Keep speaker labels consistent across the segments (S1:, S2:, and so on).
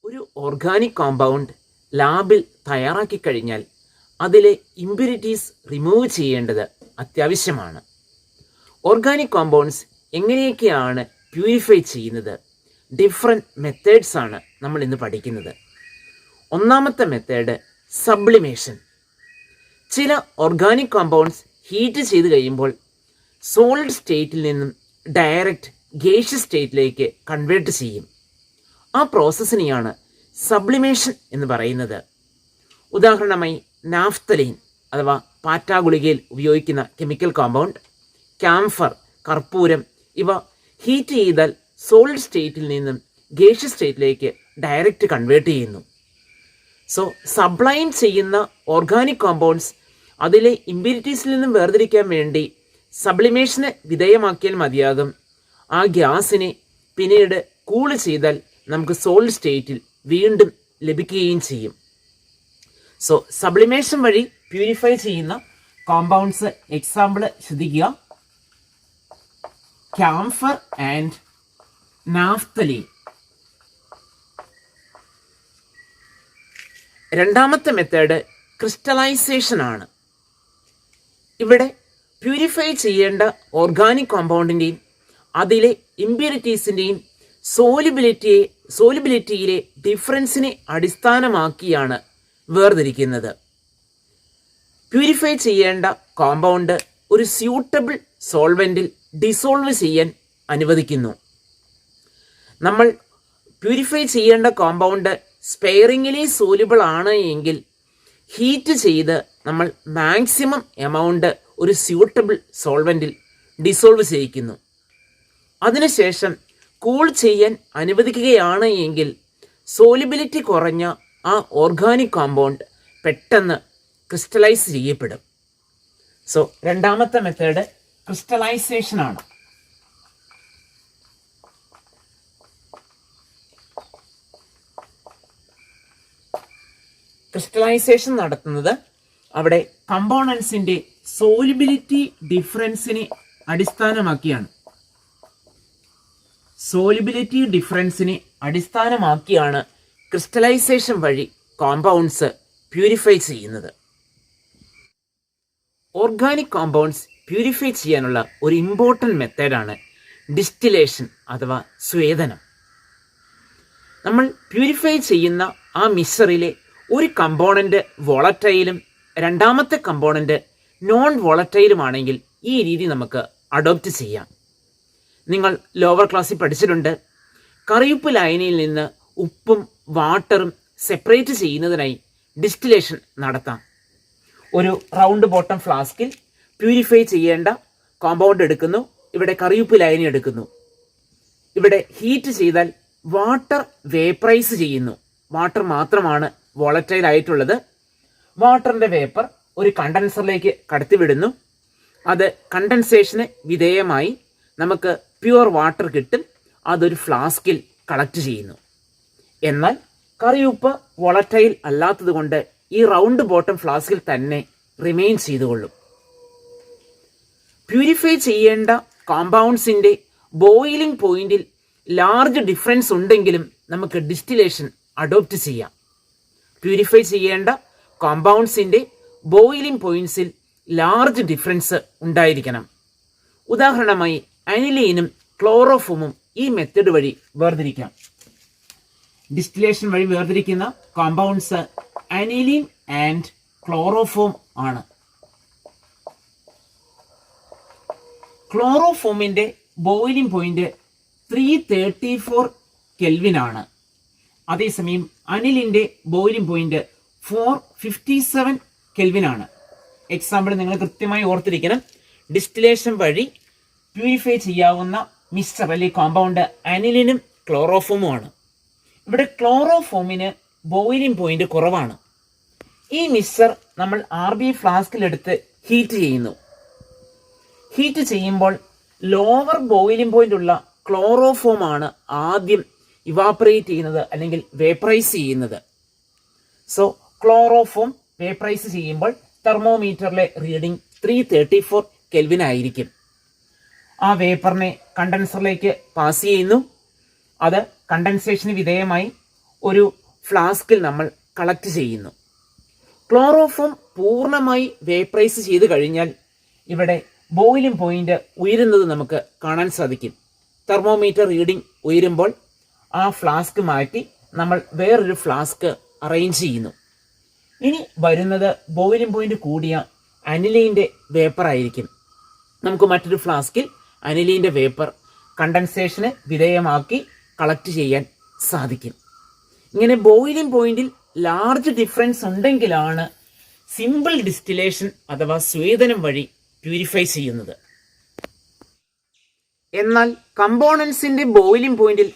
S1: ഒരു organic compound ലാബിൽ തയ്യാറാക്കി കഴിഞ്ഞാൽ അതിലെ ഇമ്പ്യൂരിറ്റീസ് റിമൂവ് ചെയ്യേണ്ടത് അത്യാവശ്യമാണ്. ഓർഗാനിക് കോമ്പൗണ്ട്സ് എങ്ങനെയൊക്കെയാണ് പ്യൂരിഫൈ ചെയ്യുന്നത്? ഡിഫറെൻറ്റ് മെത്തേഡ്സ് ആണ് നമ്മൾ ഇന്ന് പഠിക്കുന്നത്. ഒന്നാമത്തെ മെത്തേഡ് സബ്ലിമേഷൻ. ചില ഓർഗാനിക് കോമ്പൗണ്ട്സ് ഹീറ്റ് ചെയ്ത് കഴിയുമ്പോൾ സോളിഡ് സ്റ്റേറ്റിൽ നിന്നും ഡയറക്റ്റ് ഗേഷ്യസ് സ്റ്റേറ്റിലേക്ക് കൺവേർട്ട് ചെയ്യും. ആ പ്രോസസ്സിനെയാണ് സബ്ലിമേഷൻ എന്ന് പറയുന്നത്. ഉദാഹരണമായി നാഫ്തലീൻ അഥവാ പാറ്റ ഗുളികയിൽ ഉപയോഗിക്കുന്ന കെമിക്കൽ കോമ്പൗണ്ട്, ക്യാംഫർ, കർപ്പൂരം ഇവ ഹീറ്റ് ചെയ്താൽ സോളിഡ് സ്റ്റേറ്റിൽ നിന്നും ഗേഷ്യസ് സ്റ്റേറ്റിലേക്ക് ഡയറക്റ്റ് കൺവേർട്ട് ചെയ്യുന്നു. സോ സബ്ലൈൻ ചെയ്യുന്ന ഓർഗാനിക് കോമ്പൗണ്ട്സ് അതിലെ ഇമ്പ്യൂരിറ്റീസിൽ നിന്നും വേർതിരിക്കാൻ വേണ്ടി സബ്ലിമേഷന് വിധേയമാക്കിയാൽ മതിയാകും. ആ ഗ്യാസിനെ പിന്നീട് കൂൾ ചെയ്താൽ നമുക്ക് സോളിഡ് സ്റ്റേറ്റിൽ വീണ്ടും ലഭിക്കുകയും ചെയ്യും. സോ സബ്ലിമേഷൻ വഴി പ്യൂരിഫൈ ചെയ്യുന്ന കോമ്പൗണ്ട്സ് എക്സാമ്പിൾ ശ്രദ്ധിക്കുക: ക്യാംഫർ ആൻഡ് നാഫ്തലീൻ. രണ്ടാമത്തെ മെത്തേഡ് ക്രിസ്റ്റലൈസേഷൻ ആണ്. ഇവിടെ പ്യൂരിഫൈ ചെയ്യേണ്ട ഓർഗാനിക് കോമ്പൗണ്ടിൻ്റെയും അതിലെ ഇമ്പ്യൂരിറ്റീസിൻ്റെയും സോലിബിലിറ്റിയിലെ ഡിഫറൻസിനെ അടിസ്ഥാനമാക്കിയാണ് വേർതിരിക്കുന്നത്. പ്യൂരിഫൈ ചെയ്യേണ്ട കോമ്പൗണ്ട് ഒരു സ്യൂട്ടബിൾ സോൾവെൻറ്റിൽ ഡിസോൾവ് ചെയ്യാൻ അനുവദിക്കുന്നു. നമ്മൾ പ്യൂരിഫൈ ചെയ്യേണ്ട കോമ്പൗണ്ട് സ്പെയറിംഗിലി സോലിബിൾ ആണ് എങ്കിൽ ഹീറ്റ് ചെയ്ത് നമ്മൾ മാക്സിമം എമൗണ്ട് ഒരു സ്യൂട്ടബിൾ സോൾവെൻറ്റിൽ ഡിസോൾവ് ചെയ്യിക്കുന്നു. അതിനുശേഷം കൂൾ ചെയ്യാൻ അനുവദിക്കുകയാണ് എങ്കിൽ സോലിബിലിറ്റി കുറഞ്ഞ ആ ഓർഗാനിക് കോമ്പൗണ്ട് പെട്ടെന്ന് ക്രിസ്റ്റലൈസ് ചെയ്യപ്പെടും. സോ രണ്ടാമത്തെ മെത്തേഡ് ക്രിസ്റ്റലൈസേഷൻ ആണ്. ക്രിസ്റ്റലൈസേഷൻ നടത്തുന്നത് അവിടെ കമ്പോണൻസിൻ്റെ സോലിബിലിറ്റി ഡിഫറൻസിനെ അടിസ്ഥാനമാക്കിയാണ്. സോലിബിലിറ്റി ഡിഫറൻസിനെ അടിസ്ഥാനമാക്കിയാണ് ക്രിസ്റ്റലൈസേഷൻ വഴി കോമ്പൗണ്ട്സ് പ്യൂരിഫൈ ചെയ്യുന്നത്. ഓർഗാനിക് കോമ്പൗണ്ട്സ് പ്യൂരിഫൈ ചെയ്യാനുള്ള ഒരു ഇമ്പോർട്ടൻറ്റ് മെത്തേഡാണ് ഡിസ്റ്റിലേഷൻ അഥവാ സ്വേദനം. നമ്മൾ പ്യൂരിഫൈ ചെയ്യുന്ന ആ മിക്സറിലെ ഒരു കമ്പോണൻ്റ് വോളറ്റൈലും രണ്ടാമത്തെ കമ്പോണൻ്റ് നോൺ വോളറ്റൈലുമാണെങ്കിൽ ഈ രീതി നമുക്ക് അഡോപ്റ്റ് ചെയ്യാം. നിങ്ങൾ ലോവർ ക്ലാസ്സിൽ പഠിച്ചിട്ടുണ്ട്, കറിയുപ്പ് ലായനിയിൽ നിന്ന് ഉപ്പും വാട്ടറും സെപ്പറേറ്റ് ചെയ്യുന്നതിനായി ഡിസ്റ്റിലേഷൻ നടത്താം. ഒരു റൗണ്ട് ബോട്ടം ഫ്ലാസ്കിൽ പ്യൂരിഫൈ ചെയ്യേണ്ട കോമ്പൗണ്ട് എടുക്കുന്നു, ഇവിടെ കറിയുപ്പ് ലായനി എടുക്കുന്നു. ഇവിടെ ഹീറ്റ് ചെയ്താൽ വാട്ടർ വേപ്പറൈസ് ചെയ്യുന്നു. വാട്ടർ മാത്രമാണ് വോളറ്റൈൽ ആയിട്ടുള്ളത്. വാട്ടറിൻ്റെ വേപ്പർ ഒരു കണ്ടൻസറിലേക്ക് കടത്തിവിടുന്നു. അത് കണ്ടൻസേഷന് വിധേയമായി നമുക്ക് പ്യുവർ വാട്ടർ കിട്ടും. അതൊരു ഫ്ലാസ്കിൽ കളക്ട് ചെയ്യുന്നു. എന്നാൽ കറിയുപ്പ് വോളറ്റൈൽ അല്ലാത്തത് കൊണ്ട് ഈ റൗണ്ട് ബോട്ടം ഫ്ലാസ്കിൽ തന്നെ റിമെയിൻ ചെയ്തുകൊള്ളും. പ്യൂരിഫൈ ചെയ്യേണ്ട കോമ്പൗണ്ട്സിൻ്റെ ബോയിലിംഗ് പോയിന്റിൽ ലാർജ് ഡിഫറൻസ് ഉണ്ടെങ്കിലും നമുക്ക് ഡിസ്റ്റിലേഷൻ അഡോപ്റ്റ് ചെയ്യാം. പ്യൂരിഫൈ ചെയ്യേണ്ട കോമ്പൗണ്ട്സിൻ്റെ ബോയിലിംഗ് പോയിന്റ്സിൽ ലാർജ് ഡിഫറൻസ് ഉണ്ടായിരിക്കണം. ഉദാഹരണമായി അനിലീനും ക്ലോറോഫോമും ഈ മെത്തേഡ് വഴി വേർതിരിക്കാം. ഡിസ്റ്റിലേഷൻ വഴി വേർതിരിക്കുന്ന കോമ്പൗണ്ട്സ് അനിലീൻ ആൻഡ് ക്ലോറോഫോം ആണ്. ക്ലോറോഫോമിൻ്റെ ബോയിലിംഗ് പോയിന്റ് 334 കെൽവിൻ ആണ്. അതേസമയം അനിലിൻ്റെ ബോയിലിംഗ് പോയിന്റ് 457 കെൽവിൻ ആണ്. എക്സാമ്പിൾ നിങ്ങൾ കൃത്യമായി ഓർത്തിരിക്കണം. ഡിസ്റ്റിലേഷൻ വഴി പ്യൂരിഫൈ ചെയ്യാവുന്ന മിക്സ്ചർ അല്ലെങ്കിൽ കോമ്പൗണ്ട് അനിലിനും ക്ലോറോഫോമും ആണ്. ഇവിടെ ക്ലോറോഫോമിന് ബോയിലിംഗ് പോയിന്റ് കുറവാണ്. ഈ മിക്സ്ചർ നമ്മൾ RB ഫ്ലാസ്കിലെടുത്ത് ഹീറ്റ് ചെയ്യുന്നു. ഹീറ്റ് ചെയ്യുമ്പോൾ ലോവർ ബോയിലിംഗ് പോയിന്റ് ഉള്ള ക്ലോറോഫോം ആണ് ആദ്യം ഇവാപ്പറേറ്റ് ചെയ്യുന്നത് അല്ലെങ്കിൽ വേപ്പറൈസ് ചെയ്യുന്നത്. സോ ക്ലോറോഫോം വേപ്പറൈസ് ചെയ്യുമ്പോൾ തെർമോമീറ്ററിലെ റീഡിംഗ് 334 കെൽവിൻ ആയിരിക്കും. ആ വേപ്പറിനെ കണ്ടൻസറിലേക്ക് പാസ് ചെയ്യുന്നു. അത് കണ്ടൻസേഷന് വിധേയമായി ഒരു ഫ്ലാസ്കിൽ നമ്മൾ കളക്ട് ചെയ്യുന്നു. ക്ലോറോഫോം പൂർണ്ണമായി വേപ്പറൈസ് ചെയ്ത് കഴിഞ്ഞാൽ ഇവിടെ ബോയിലിംഗ് പോയിന്റ് ഉയരുന്നത് നമുക്ക് കാണാൻ സാധിക്കും. തെർമോമീറ്റർ റീഡിംഗ് ഉയരുമ്പോൾ ആ ഫ്ലാസ്ക് മാറ്റി നമ്മൾ വേറൊരു ഫ്ലാസ്ക് അറേഞ്ച് ചെയ്യുന്നു. ഇനി വരുന്നത് ബോയിലിംഗ് പോയിന്റ് കൂടിയ അനിലീൻ്റെ വേപ്പർ ആയിരിക്കും. നമുക്ക് മറ്റൊരു ഫ്ലാസ്കിൽ അനിലീൻ്റെ വേപ്പർ കണ്ടൻസേഷന് വിധേയമാക്കി കളക്ട് ചെയ്യാൻ സാധിക്കും. ഇങ്ങനെ ബോയിലിംഗ് പോയിന്റിൽ ലാർജ് ഡിഫറൻസ് ഉണ്ടെങ്കിലാണ് സിമ്പിൾ ഡിസ്റ്റിലേഷൻ അഥവാ സ്വേദനം വഴി പ്യൂരിഫൈ ചെയ്യുന്നത്. എന്നാൽ കമ്പോണൻസിന്റെ ബോയിലിംഗ് പോയിന്റിൽ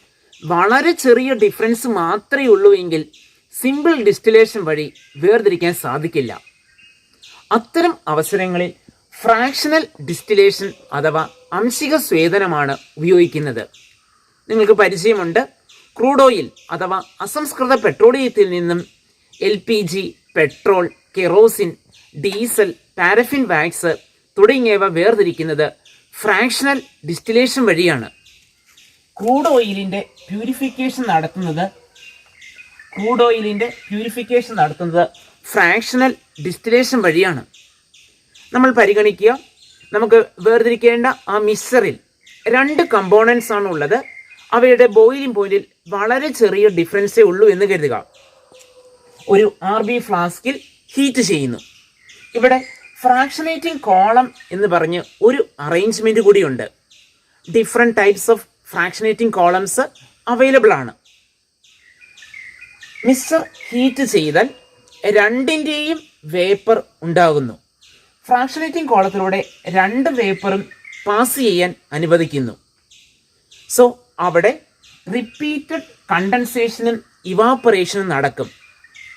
S1: വളരെ ചെറിയ ഡിഫറൻസ് മാത്രമേ ഉള്ളൂ എങ്കിൽ സിമ്പിൾ ഡിസ്റ്റിലേഷൻ വഴി വേർതിരിക്കാൻ സാധിക്കില്ല. അത്തരം അവസരങ്ങളിൽ ഫ്രാക്ഷണൽ ഡിസ്റ്റിലേഷൻ അഥവാ അംശിക സ്വേദനമാണ് ഉപയോഗിക്കുന്നത്. നിങ്ങൾക്ക് പരിചയമുണ്ട്, ക്രൂഡ് ഓയിൽ അഥവാ അസംസ്കൃത പെട്രോളിയത്തിൽ നിന്നും LPG, petrol, kerosene, diesel, paraffin wax തുടങ്ങിയവ വേർതിരിക്കുന്നത് ഫ്രാക്ഷണൽ ഡിസ്റ്റിലേഷൻ വഴിയാണ്. ക്രൂഡ് ഓയിലിൻ്റെ പ്യൂരിഫിക്കേഷൻ നടത്തുന്നത് ഫ്രാക്ഷണൽ ഡിസ്റ്റിലേഷൻ വഴിയാണ്. നമ്മൾ പരിഗണിക്കുക, നമുക്ക് വേർതിരിക്കേണ്ട ആ മിക്സറിൽ 2 കമ്പോണൻസ് ആണ് ഉള്ളത്. അവയുടെ ബോയിലിംഗ് പോയിന്റിൽ വളരെ ചെറിയ ഡിഫറൻസേ ഉള്ളൂ എന്ന് കരുതുക. ഒരു RB ഫ്ലാസ്കിൽ ഹീറ്റ് ചെയ്യുന്നു. ഇവിടെ ഫ്രാക്ഷനേറ്റിംഗ് കോളം എന്ന് പറഞ്ഞ് ഒരു അറേഞ്ച്മെന്റ് കൂടിയുണ്ട്. Different types of fractionating columns available ആണ്. മിക്സർ ഹീറ്റ് ചെയ്താൽ 2ൻ്റെയും വേപ്പർ ഉണ്ടാകുന്നു. ഫ്രാക്ഷനേറ്റിംഗ് കോളത്തിലൂടെ 2 വേപ്പറും പാസ് ചെയ്യാൻ അനുവദിക്കുന്നു. സോ അവിടെ റിപ്പീറ്റഡ് കണ്ടൻസേഷനും ഇവാപ്പറേഷനും നടക്കും.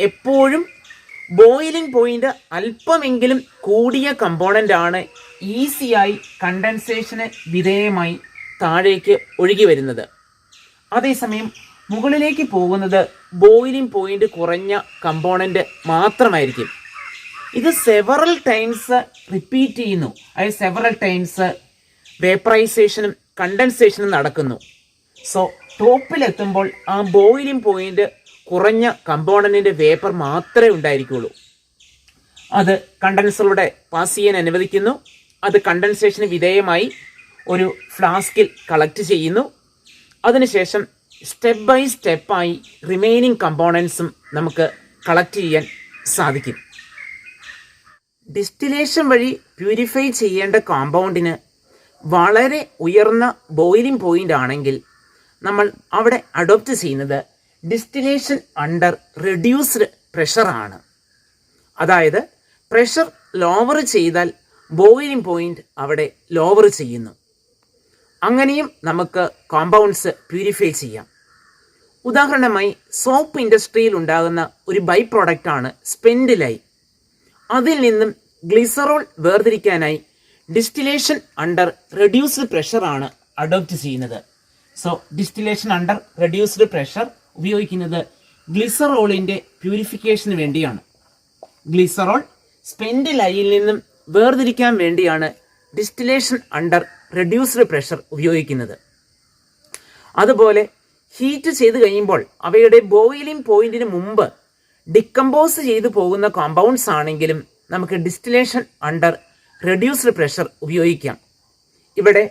S1: എപ്പോഴും ബോയിലിംഗ് പോയിന്റ് അല്പമെങ്കിലും കൂടിയ കമ്പോണൻ്റ് ആണ് ഈസിയായി കണ്ടൻസേഷന് വിധേയമായി താഴേക്ക് ഒഴുകി വരുന്നത്. അതേസമയം മുകളിലേക്ക് പോകുന്നത് ബോയിലിംഗ് പോയിന്റ് കുറഞ്ഞ കമ്പോണൻ്റ് മാത്രമായിരിക്കും. ഇത് സെവറൽ ടൈംസ് റിപ്പീറ്റ് ചെയ്യുന്നു. അതായത് സെവറൽ ടൈംസ് വേപ്പറൈസേഷനും കണ്ടൻസേഷനും നടക്കുന്നു. സോ ടോപ്പിലെത്തുമ്പോൾ ആ ബോയിലിംഗ് പോയിന്റ് കുറഞ്ഞ കമ്പോണൻറ്റിൻ്റെ വേപ്പർ മാത്രമേ ഉണ്ടായിരിക്കുള്ളൂ. അത് കണ്ടൻസറിലൂടെ പാസ് ചെയ്യാൻ അനുവദിക്കുന്നു. അത് കണ്ടൻസേഷന് വിധേയമായി ഒരു ഫ്ലാസ്കിൽ കളക്ട് ചെയ്യുന്നു. അതിനുശേഷം സ്റ്റെപ്പ് ബൈ സ്റ്റെപ്പായി റിമൈനിങ് കമ്പോണൻസും നമുക്ക് കളക്ട് ചെയ്യാൻ സാധിക്കും. ഡിസ്റ്റിലേഷൻ വഴി പ്യൂരിഫൈ ചെയ്യേണ്ട കോമ്പൗണ്ടിന് വളരെ ഉയർന്ന ബോയിലിംഗ് പോയിന്റ് ആണെങ്കിൽ നമ്മൾ അവിടെ അഡോപ്റ്റ് ചെയ്യുന്നത് ഡിസ്റ്റിലേഷൻ അണ്ടർ റെഡ്യൂസ്ഡ് പ്രഷറാണ്. അതായത് പ്രഷർ ലോവർ ചെയ്താൽ ബോയിലിംഗ് പോയിന്റ് അവിടെ ലോവർ ചെയ്യുന്നു. അങ്ങനെയും നമുക്ക് കോമ്പൗണ്ട്സ് പ്യൂരിഫൈ ചെയ്യാം. ഉദാഹരണമായി സോപ്പ് ഇൻഡസ്ട്രിയിൽ ഉണ്ടാകുന്ന ഒരു ബൈ പ്രോഡക്റ്റാണ് സ്പെൻഡ് ലൈം. അതിൽ നിന്നും ഗ്ലിസറോൾ വേർതിരിക്കാനായി ഡിസ്റ്റിലേഷൻ അണ്ടർ റെഡ്യൂസ്ഡ് പ്രഷറാണ് അഡോപ്റ്റ് ചെയ്യുന്നത്. So distillation under reduced pressure ഉപയോഗിക്കുന്നത് ഗ്ലിസറോളിൻ്റെ പ്യൂരിഫിക്കേഷന് വേണ്ടിയാണ്. ഗ്ലിസറോൾ സ്പെൻഡ് ലൈനിൽ നിന്നും വേർതിരിക്കാൻ വേണ്ടിയാണ് ഡിസ്റ്റിലേഷൻ അണ്ടർ റെഡ്യൂസ്ഡ് പ്രഷർ ഉപയോഗിക്കുന്നത്. അതുപോലെ ഹീറ്റ് ചെയ്ത് കഴിയുമ്പോൾ അവയുടെ ബോയിലിംഗ് പോയിന്റിന് മുമ്പ് ഡിക്കമ്പോസ് ചെയ്തു പോകുന്ന കോമ്പൗണ്ട്സ് ആണെങ്കിലും നമുക്ക് ഡിസ്റ്റിലേഷൻ അണ്ടർ റെഡ്യൂസ്ഡ് പ്രഷർ ഉപയോഗിക്കാം. ഇവിടെ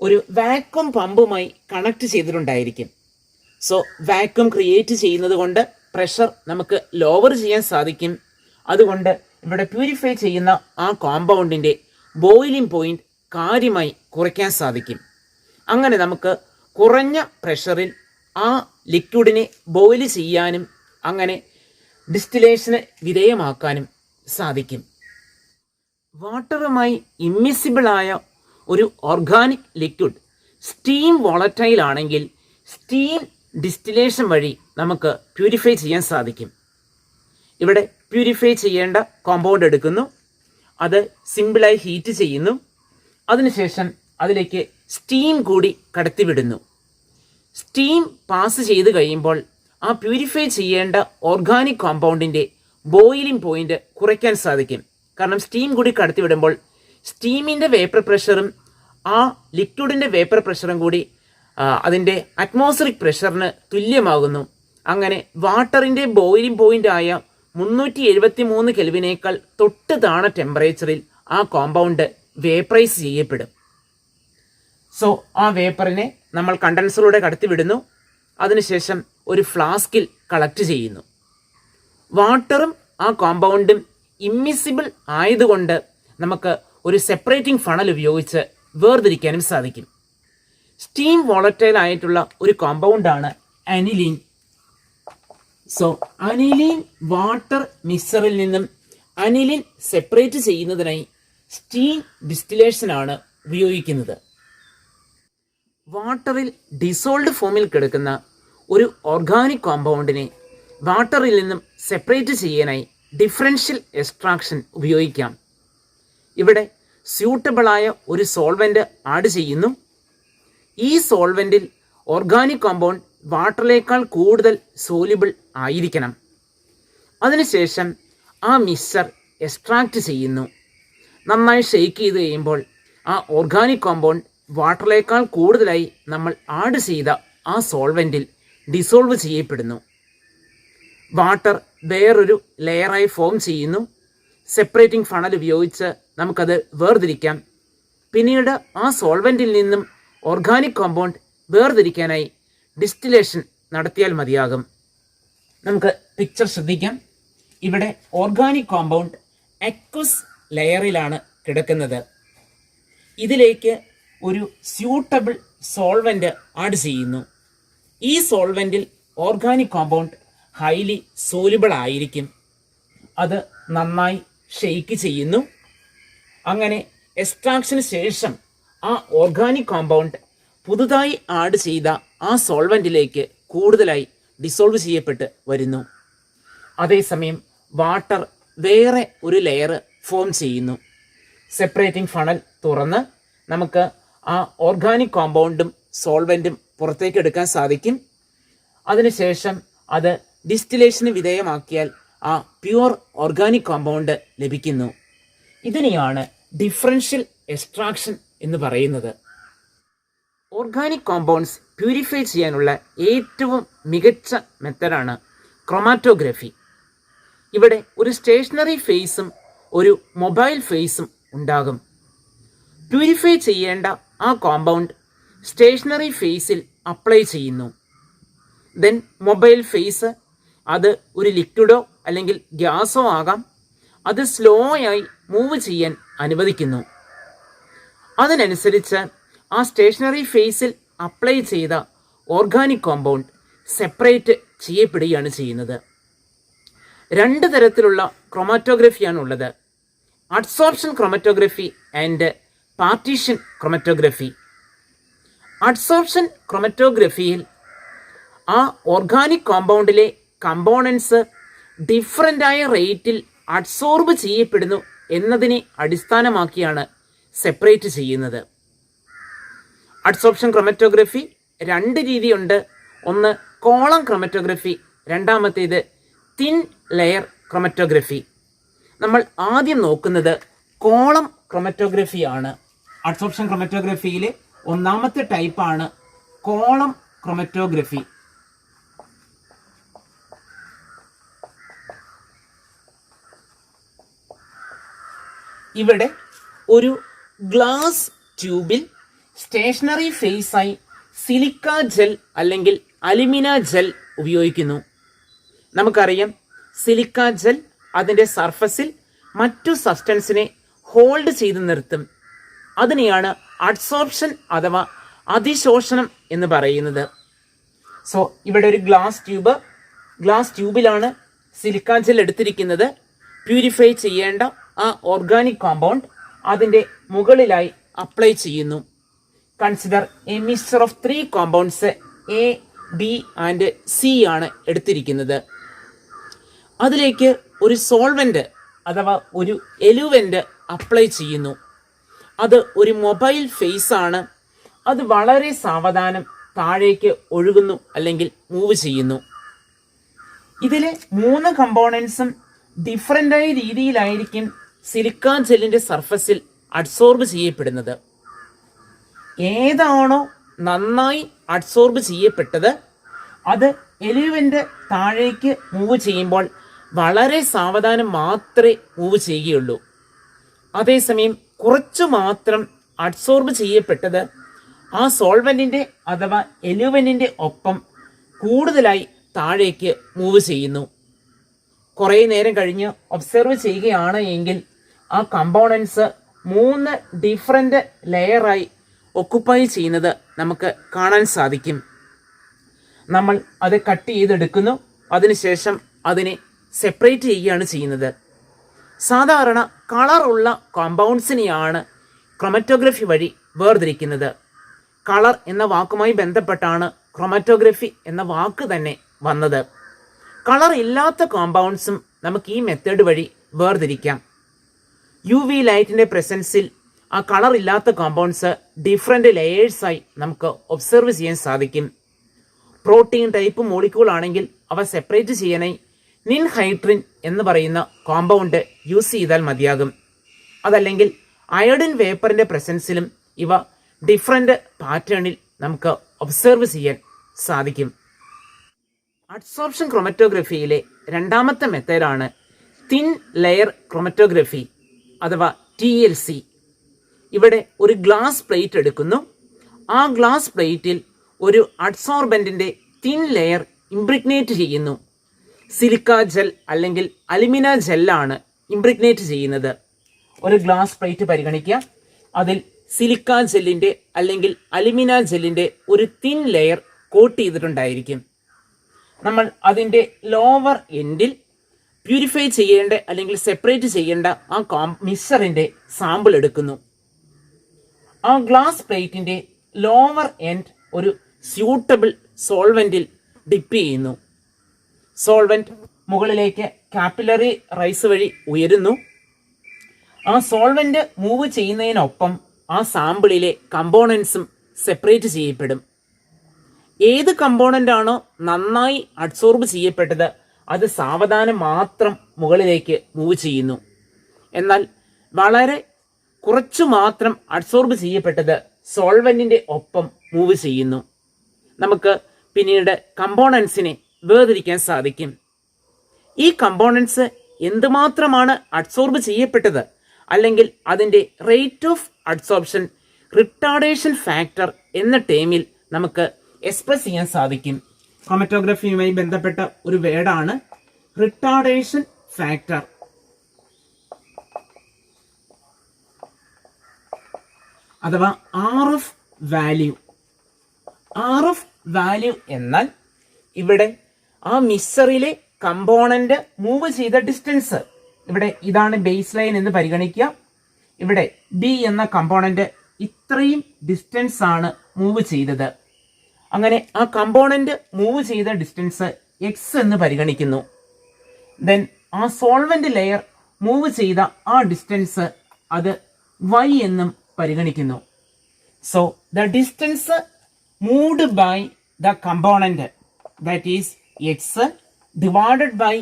S1: ഒരു വാക്വം പമ്പുമായി കണക്ട് ചെയ്തിട്ടുണ്ടായിരിക്കും. സോ വാക്വം ക്രിയേറ്റ് ചെയ്യുന്നത് കൊണ്ട് പ്രഷർ നമുക്ക് ലോവർ ചെയ്യാൻ സാധിക്കും. അതുകൊണ്ട് ഇവിടെ പ്യൂരിഫൈ ചെയ്യുന്ന ആ കോമ്പൗണ്ടിൻ്റെ ബോയിലിംഗ് പോയിന്റ് കാര്യമായി കുറയ്ക്കാൻ സാധിക്കും. അങ്ങനെ നമുക്ക് കുറഞ്ഞ പ്രഷറിൽ ആ ലിക്വിഡിനെ ബോയിൽ ചെയ്യാനും അങ്ങനെ ഡിസ്റ്റിലേഷന് വിധേയമാക്കാനും സാധിക്കും. വാട്ടറുമായി ഇമ്മിസിബിളായ ഒരു ഓർഗാനിക് ലിക്വിഡ് സ്റ്റീം വോളറ്റൈൽ ആണെങ്കിൽ സ്റ്റീം ഡിസ്റ്റിലേഷൻ വഴി നമുക്ക് പ്യൂരിഫൈ ചെയ്യാൻ സാധിക്കും. ഇവിടെ പ്യൂരിഫൈ ചെയ്യേണ്ട കോമ്പൗണ്ട് എടുക്കുന്നു, അത് സിമ്പിളായി ഹീറ്റ് ചെയ്യുന്നു, അതിനുശേഷം അതിലേക്ക് സ്റ്റീം കൂടി കടത്തിവിടുന്നു. സ്റ്റീം പാസ് ചെയ്ത് കഴിയുമ്പോൾ ആ പ്യൂരിഫൈ ചെയ്യേണ്ട ഓർഗാനിക് കോമ്പൗണ്ടിൻ്റെ ബോയിലിംഗ് പോയിന്റ് കുറയ്ക്കാൻ സാധിക്കും. കാരണം സ്റ്റീം കൂടി കടത്തിവിടുമ്പോൾ സ്റ്റീമിൻ്റെ വേപ്പർ പ്രഷറും ആ ലിക്വിഡിൻ്റെ വേപ്പർ പ്രഷറും കൂടി അതിൻ്റെ അറ്റ്മോസ്ഫിയറിക് പ്രഷറിന് തുല്യമാകുന്നു. അങ്ങനെ വാട്ടറിൻ്റെ ബോയിലിംഗ് പോയിന്റ് ആയ 373 കെൽവിനേക്കാൾ തൊട്ട് താണ ടെമ്പറേച്ചറിൽ ആ കോമ്പൗണ്ട് വേപ്പറൈസ് ചെയ്യപ്പെടും. സോ ആ വേപ്പറിനെ നമ്മൾ കണ്ടൻസറിലൂടെ കടത്തിവിടുന്നു. അതിനുശേഷം ഒരു ഫ്ലാസ്കിൽ കളക്ട് ചെയ്യുന്നു. വാട്ടറും ആ കോമ്പൗണ്ടും ഇമ്മിസിബിൾ ആയതുകൊണ്ട് നമുക്ക് ഒരു സെപ്പറേറ്റിംഗ് ഫണൽ ഉപയോഗിച്ച് വേർതിരിക്കാനും സാധിക്കും. സ്റ്റീം വോളറ്റൈൽ ആയിട്ടുള്ള ഒരു കോമ്പൗണ്ടാണ് അനിലീൻ. സോ അനിലീൻ വാട്ടർ മിക്സറിൽ നിന്നും അനിലിൻ സെപ്പറേറ്റ് ചെയ്യുന്നതിനായി സ്റ്റീം ഡിസ്റ്റിലേഷനാണ് ഉപയോഗിക്കുന്നത്. വാട്ടറിൽ ഡിസോൾഡ് ഫോമിൽ കിടക്കുന്ന ഒരു ഓർഗാനിക് കോമ്പൗണ്ടിനെ വാട്ടറിൽ നിന്നും സെപ്പറേറ്റ് ചെയ്യാനായി ഡിഫറൻഷ്യൽ എക്സ്ട്രാക്ഷൻ ഉപയോഗിക്കാം. ഇവിടെ സ്യൂട്ടബിളായ ഒരു സോൾവെൻ്റ് ആഡ് ചെയ്യുന്നു. ഈ സോൾവെൻറ്റിൽ ഓർഗാനിക് കോമ്പൗണ്ട് വാട്ടറിനേക്കാൾ കൂടുതൽ സോല്യുബിൾ ആയിരിക്കണം. അതിനുശേഷം ആ മിക്സർ എക്സ്ട്രാക്റ്റ് ചെയ്യുന്നു. നന്നായി ഷെയ്ക്ക് ചെയ്ത് കഴിയുമ്പോൾ ആ ഓർഗാനിക് കോമ്പൗണ്ട് വാട്ടറിനേക്കാൾ കൂടുതലായി നമ്മൾ ആഡ് ചെയ്ത ആ സോൾവെൻറ്റിൽ ഡിസോൾവ് ചെയ്യപ്പെടുന്നു. വാട്ടർ വേറൊരു ലെയറായി ഫോം ചെയ്യുന്നു. സെപ്പറേറ്റിംഗ് ഫണൽ ഉപയോഗിച്ച് നമുക്കത് വേർതിരിക്കാം. പിന്നീട് ആ സോൾവെൻറ്റിൽ നിന്നും ഓർഗാനിക് കോമ്പൗണ്ട് വേർതിരിക്കാനായി ഡിസ്റ്റിലേഷൻ നടത്തിയാൽ മതിയാകും. നമുക്ക് പിക്ചർ ശ്രദ്ധിക്കാം. ഇവിടെ ഓർഗാനിക് കോമ്പൗണ്ട് അക്വസ് ലെയറിലാണ് കിടക്കുന്നത്. ഇതിലേക്ക് ഒരു സ്യൂട്ടബിൾ സോൾവെൻ്റ് ആഡ് ചെയ്യുന്നു. ഈ സോൾവെൻറ്റിൽ ഓർഗാനിക് കോമ്പൗണ്ട് ഹൈലി സോല്യുബിൾ ആയിരിക്കും. അത് നന്നായി ഷെയ്ക്ക് ചെയ്യുന്നു. അങ്ങനെ എക്സ്ട്രാക്ഷന് ശേഷം ആ ഓർഗാനിക് കോമ്പൗണ്ട് പുതുതായി ആഡ് ചെയ്ത ആ സോൾവെൻറ്റിലേക്ക് കൂടുതലായി ഡിസോൾവ് ചെയ്യപ്പെട്ട് വരുന്നു. അതേസമയം വാട്ടർ വേറെ ഒരു ലെയർ ഫോം ചെയ്യുന്നു. സെപ്പറേറ്റിംഗ് ഫണൽ തുറന്ന് നമുക്ക് ആ ഓർഗാനിക് കോമ്പൗണ്ടും സോൾവെൻറ്റും പുറത്തേക്ക് എടുക്കാൻ സാധിക്കും. അതിനുശേഷം അത് ഡിസ്റ്റിലേഷന് വിധേയമാക്കിയാൽ ആ പ്യുവർ ഓർഗാനിക് കോമ്പൗണ്ട് ലഭിക്കുന്നു. ഇതിനെയാണ് ഡിഫറൻഷ്യൽ എക്സ്ട്രാക്ഷൻ എന്ന് പറയുന്നത്. ഓർഗാനിക് കോമ്പൗണ്ട്സ് പ്യൂരിഫൈ ചെയ്യാനുള്ള ഏറ്റവും മികച്ച മെത്തഡാണ് ക്രൊമാറ്റോഗ്രഫി. ഇവിടെ ഒരു സ്റ്റേഷനറി ഫേസും ഒരു മൊബൈൽ ഫേസും ഉണ്ടാകും. പ്യൂരിഫൈ ചെയ്യേണ്ട ആ കോമ്പൗണ്ട് സ്റ്റേഷനറി ഫേസിൽ അപ്ലൈ ചെയ്യുന്നു. ദെൻ മൊബൈൽ ഫേസ്, അത് ഒരു ലിക്വിഡോ അല്ലെങ്കിൽ ഗ്യാസോ ആകാം, അത് സ്ലോ ആയി മൂവ് ചെയ്യാൻ അനുവദിക്കുന്നു. അതിനനുസരിച്ച് ആ സ്റ്റേഷനറി ഫേസിൽ അപ്ലൈ ചെയ്ത ഓർഗാനിക് കോമ്പൗണ്ട് സെപ്പറേറ്റ് ചെയ്യപ്പെടുകയാണ് ചെയ്യുന്നത്. രണ്ട് തരത്തിലുള്ള ക്രൊമാറ്റോഗ്രഫിയാണുള്ളത്. Adsorption chromatography and partition chromatography. Adsorption ക്രൊമാറ്റോഗ്രഫിയിൽ ആ ഓർഗാനിക് കോമ്പൗണ്ടിലെ കമ്പോണൻസ് ഡിഫറൻ്റായ റേറ്റിൽ അഡ്സോർബ് ചെയ്യപ്പെടുന്നു എന്നതിനെ അടിസ്ഥാനമാക്കിയാണ് സെപ്പറേറ്റ് ചെയ്യുന്നത്. അഡ്സോർപ്ഷൻ ക്രൊമാറ്റോഗ്രഫി രണ്ട് രീതിയുണ്ട്. ഒന്ന് കോളം ക്രൊമാറ്റോഗ്രഫി, രണ്ടാമത്തേത് തിൻ ലെയർ ക്രൊമാറ്റോഗ്രഫി. നമ്മൾ ആദ്യം നോക്കുന്നത് കോളം ക്രൊമാറ്റോഗ്രഫിയാണ്. അഡ്സോർപ്ഷൻ ക്രൊമാറ്റോഗ്രഫിയിലെ ഒന്നാമത്തെ ടൈപ്പാണ് കോളം ക്രൊമാറ്റോഗ്രഫി. ഇവിടെ ഒരു ഗ്ലാസ് ട്യൂബിൽ സ്റ്റേഷനറി ഫേസായി സിലിക്ക ജെൽ അല്ലെങ്കിൽ അലുമിന ജെൽ ഉപയോഗിക്കുന്നു. നമുക്കറിയാം, സിലിക്ക ജെൽ അതിൻ്റെ സർഫസിൽ മറ്റു സബ്സ്റ്റൻസിനെ ഹോൾഡ് ചെയ്ത് നിർത്തും. അതിനെയാണ് അഡ്സോർപ്ഷൻ അഥവാ അതിശോഷണം എന്ന് പറയുന്നത്. സോ ഇവിടെ ഒരു ഗ്ലാസ് ട്യൂബിലാണ് സിലിക്ക ജെൽ എടുത്തിരിക്കുന്നത്. പ്യൂരിഫൈ ചെയ്യേണ്ട ആ ഓർഗാനിക് കോമ്പൗണ്ട് അതിൻ്റെ മുകളിലായി അപ്ലൈ ചെയ്യുന്നു. Consider A mixture of 3 compounds A, B and C ആണ് എടുത്തിരിക്കുന്നത്. അതിലേക്ക് ഒരു സോൾവെൻ്റ് അഥവാ ഒരു എലുവെൻ്റ് അപ്ലൈ ചെയ്യുന്നു. അത് ഒരു മൊബൈൽ ഫേസാണ്. അത് വളരെ സാവധാനം താഴേക്ക് ഒഴുകുന്നു അല്ലെങ്കിൽ മൂവ് ചെയ്യുന്നു. ഇതിലെ 3 കമ്പോണൻസും ഡിഫറൻ്റായ രീതിയിലായിരിക്കും സിലിക്ക ജെല്ലിൻ്റെ സർഫസിൽ അഡ്സോർബ് ചെയ്യപ്പെടുന്നത്. ഏതാണോ നന്നായി അഡ്സോർബ് ചെയ്യപ്പെട്ടത് അത് എലിവൻ്റ് താഴേക്ക് മൂവ് ചെയ്യുമ്പോൾ വളരെ സാവധാനം മാത്രമേ മൂവ് ചെയ്യുകയുള്ളൂ. അതേസമയം കുറച്ചു മാത്രം അഡ്സോർബ് ചെയ്യപ്പെട്ടത് ആ സോൾവെൻറ്റിൻ്റെ അഥവാ എലിവൻറ്റിൻ്റെ ഒപ്പം കൂടുതലായി താഴേക്ക് മൂവ് ചെയ്യുന്നു. കുറേ നേരം കഴിഞ്ഞ് ഒബ്സർവ് ചെയ്യുകയാണ് എങ്കിൽ ആ കമ്പോണൻസ് 3 ഡിഫറെൻ്റ് ലെയറായി ഒക്കുപ്പൈ ചെയ്യുന്നത് നമുക്ക് കാണാൻ സാധിക്കും. നമ്മൾ അത് കട്ട് ചെയ്തെടുക്കുന്നു, അതിനുശേഷം അതിനെ സെപ്പറേറ്റ് ചെയ്യുകയാണ് ചെയ്യുന്നത്. സാധാരണ കളറുള്ള കോമ്പൗണ്ട്സിനെയാണ് ക്രൊമറ്റോഗ്രഫി വഴി വേർതിരിക്കുന്നത്. കളർ എന്ന വാക്കുമായി ബന്ധപ്പെട്ടാണ് ക്രൊമറ്റോഗ്രഫി എന്ന വാക്ക് തന്നെ വന്നത്. കളർ ഇല്ലാത്ത കോമ്പൗണ്ട്സും നമുക്ക് ഈ മെത്തേഡ് വഴി വേർതിരിക്കാം. UV ലൈറ്റിൻ്റെ പ്രസൻസിൽ ആ കളർ ഇല്ലാത്ത കോമ്പൗണ്ട്സ് ഡിഫറെൻ്റ് ലെയേഴ്സായി നമുക്ക് ഒബ്സർവ് ചെയ്യാൻ സാധിക്കും. പ്രോട്ടീൻ ടൈപ്പ് മോളിക്യൂൾ ആണെങ്കിൽ അവ സെപ്പറേറ്റ് ചെയ്യാനായി നിൻഹൈഡ്രിൻ എന്ന് പറയുന്ന കോമ്പൗണ്ട് യൂസ് ചെയ്താൽ മതിയാകും. അതല്ലെങ്കിൽ അയോഡിൻ വേപ്പറിൻ്റെ പ്രസൻസിലും ഇവ ഡിഫറെൻ്റ് പാറ്റേണിൽ നമുക്ക് ഒബ്സർവ് ചെയ്യാൻ സാധിക്കും. അഡ്സോർപ്ഷൻ ക്രൊമറ്റോഗ്രഫിയിലെ രണ്ടാമത്തെ മെത്തേഡാണ് തിൻ ലെയർ ക്രൊമറ്റോഗ്രഫി അഥവാ TLC. ഇവിടെ ഒരു ഗ്ലാസ് പ്ലേറ്റ് എടുക്കുന്നു. ആ ഗ്ലാസ് പ്ലേറ്റിൽ ഒരു അഡ്സോർബൻറ്റിൻ്റെ തിൻ ലെയർ ഇംപ്രിഗ്നേറ്റ് ചെയ്യുന്നു. സിലിക്ക ജെൽ അല്ലെങ്കിൽ അലുമിന ജെല്ലാണ് ഇംപ്രിഗ്നേറ്റ് ചെയ്യുന്നത്. ഒരു ഗ്ലാസ് പ്ലേറ്റ് പരിഗണിക്കുക. അതിൽ സിലിക്ക ജെല്ലിൻ്റെ അല്ലെങ്കിൽ അലുമിന ജെല്ലിൻ്റെ ഒരു തിൻ ലെയർ കോട്ട് ചെയ്തിട്ടുണ്ടായിരിക്കും. നമ്മൾ അതിൻ്റെ ലോവർ എൻഡിൽ പ്യൂരിഫൈ ചെയ്യേണ്ട അല്ലെങ്കിൽ സെപ്പറേറ്റ് ചെയ്യേണ്ട ആ മിക്സറിൻ്റെ സാമ്പിൾ എടുക്കുന്നു. ആ ഗ്ലാസ് പ്ലേറ്റിൻ്റെ ലോവർ എൻഡ് ഒരു സ്യൂട്ടബിൾ സോൾവെൻറ്റിൽ ഡിപ്പ് ചെയ്യുന്നു. സോൾവെൻറ്റ് മുകളിലേക്ക് കാപ്പിലറി റൈസ് വഴി ഉയരുന്നു. ആ സോൾവെൻറ്റ് മൂവ് ചെയ്യുന്നതിനൊപ്പം ആ സാമ്പിളിലെ കമ്പോണൻസും സെപ്പറേറ്റ് ചെയ്യപ്പെടും. ഏത് കമ്പോണൻ്റാണോ നന്നായി അഡ്സോർബ് ചെയ്യപ്പെട്ടത് അത് സാവധാനം മാത്രം മുകളിലേക്ക് മൂവ് ചെയ്യുന്നു. എന്നാൽ വളരെ കുറച്ചു മാത്രം അഡ്സോർബ് ചെയ്യപ്പെട്ടത് സോൾവെൻറ്റിൻ്റെ ഒപ്പം മൂവ് ചെയ്യുന്നു. നമുക്ക് പിന്നീട് കമ്പോണൻസിനെ വേർതിരിക്കാൻ സാധിക്കും. ഈ കമ്പോണൻസ് എന്തുമാത്രമാണ് അഡ്സോർബ് ചെയ്യപ്പെട്ടത് അല്ലെങ്കിൽ അതിൻ്റെ rate of adsorption retardation factor എന്ന ടേമിൽ നമുക്ക് എക്സ്പ്രസ് ചെയ്യാൻ സാധിക്കും. ക്രൊമറ്റോഗ്രഫിയുമായി ബന്ധപ്പെട്ട ഒരു വേർഡാണ് റിട്ടാർഡേഷൻ ഫാക്ടർ. അഥവാ RF വാല്യൂ. RF വാല്യൂ എന്നാൽ ഇവിടെ ആ മിക്സറിലെ കമ്പോണന്റ് മൂവ് ചെയ്ത ഡിസ്റ്റൻസ്. ഇവിടെ ഇതാണ് ബേസ് ലൈൻ എന്ന് പരിഗണിക്കുക. ഇവിടെ B എന്ന കമ്പോണന്റ് ഇത്രയും ഡിസ്റ്റൻസ് ആണ് മൂവ് ചെയ്തത്. അങ്ങനെ ആ കമ്പോണന്റ് മൂവ് ചെയ്ത ഡിസ്റ്റൻസ് X എന്ന് പരിഗണിക്കുന്നു. ദെൻ ആ സോൾവെന്റ് ലെയർ മൂവ് ചെയ്ത ആ ഡിസ്റ്റൻസ് അത് Y എന്നും പരിഗണിക്കുന്നു. So the distance moved by the component that is X divided by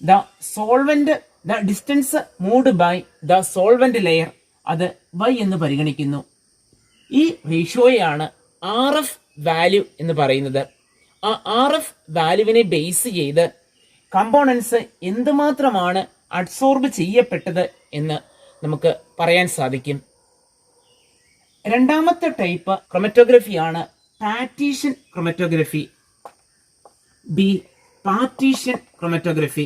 S1: the solvent, the distance moved by the solvent layer അത് Y എന്ന് പരിഗണിക്കുന്നു. ഈ റേഷ്യോയാണ് RF വാല്യൂ എന്ന് പറയുന്നത്. ആ RF വാല്യൂവിനെ ബേസ് ചെയ്ത് കമ്പോണൻസ് എന്തുമാത്രമാണ് അഡ്സോർബ് ചെയ്യപ്പെട്ടത് എന്ന് നമുക്ക് പറയാൻ സാധിക്കും. രണ്ടാമത്തെ ടൈപ്പ് ക്രൊമറ്റോഗ്രഫിയാണ് partition chromatography. B partition chromatography.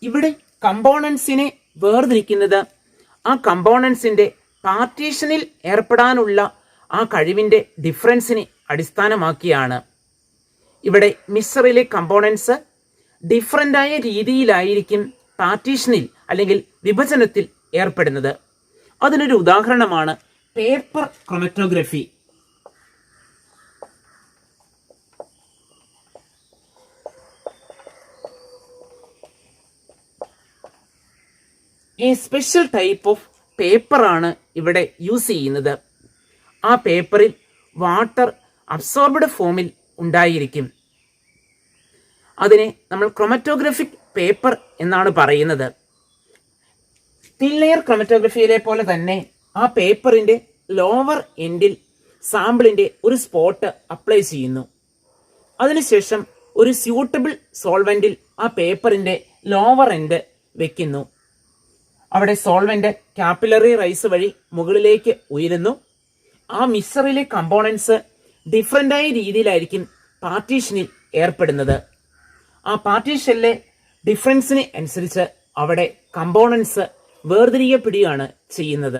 S1: ഇവിടെ കമ്പോണൻസിനെ വേർതിരിക്കുന്നത് ആ കമ്പോണൻസിന്റെ പാർട്ടീഷനിൽ ഏർപ്പെടാനുള്ള ആ കഴിവിന്റെ ഡിഫറൻസിനെ അടിസ്ഥാനമാക്കിയാണ്. ഇവിടെ മിക്സറിലെ കമ്പോണൻസ് ഡിഫറൻ്റായ രീതിയിലായിരിക്കും പാർട്ടീഷനിൽ അല്ലെങ്കിൽ വിഭജനത്തിൽ ഏർപ്പെടുന്നത്. അതിനൊരു ഉദാഹരണമാണ് പേപ്പർ ക്രൊമറ്റോഗ്രഫി. ഈ സ്പെഷ്യൽ ടൈപ്പ് ഓഫ് പേപ്പറാണ് ഇവിടെ യൂസ് ചെയ്യുന്നത്. ആ പേപ്പറിൽ വാട്ടർ അബ്സോർബ്ഡ് ഫോമിൽ ഉണ്ടായിരിക്കും. അതിനെ നമ്മൾ ക്രൊമറ്റോഗ്രഫിക് പേപ്പർ എന്നാണ് പറയുന്നത്. തിൻ ലെയർ ക്രൊമറ്റോഗ്രഫിയിലെ പോലെ തന്നെ ആ പേപ്പറിന്റെ ലോവർ എൻഡിൽ സാമ്പിളിന്റെ ഒരു സ്പോട്ട് അപ്ലൈ ചെയ്യുന്നു. അതിനുശേഷം ഒരു സ്യൂട്ടബിൾ സോൾവെന്റിൽ ആ പേപ്പറിന്റെ ലോവർ എൻഡ് വെക്കുന്നു. അവിടെ സോൾവെന്റ് കാപ്പിലറി റൈസ് വഴി മുകളിലേക്ക് ഉയരുന്നു. ആ മിക്സറിലെ കമ്പോണൻസ് ഡിഫറൻ്റായ രീതിയിലായിരിക്കും പാർട്ടീഷനിൽ ഏർപ്പെടുന്നത്. ആ പാർട്ടീഷനിലെ ഡിഫറൻസിന് അനുസരിച്ച് അവിടെ കമ്പോണൻസ് വേർതിരിക്കപ്പെടുകയാണ് ചെയ്യുന്നത്.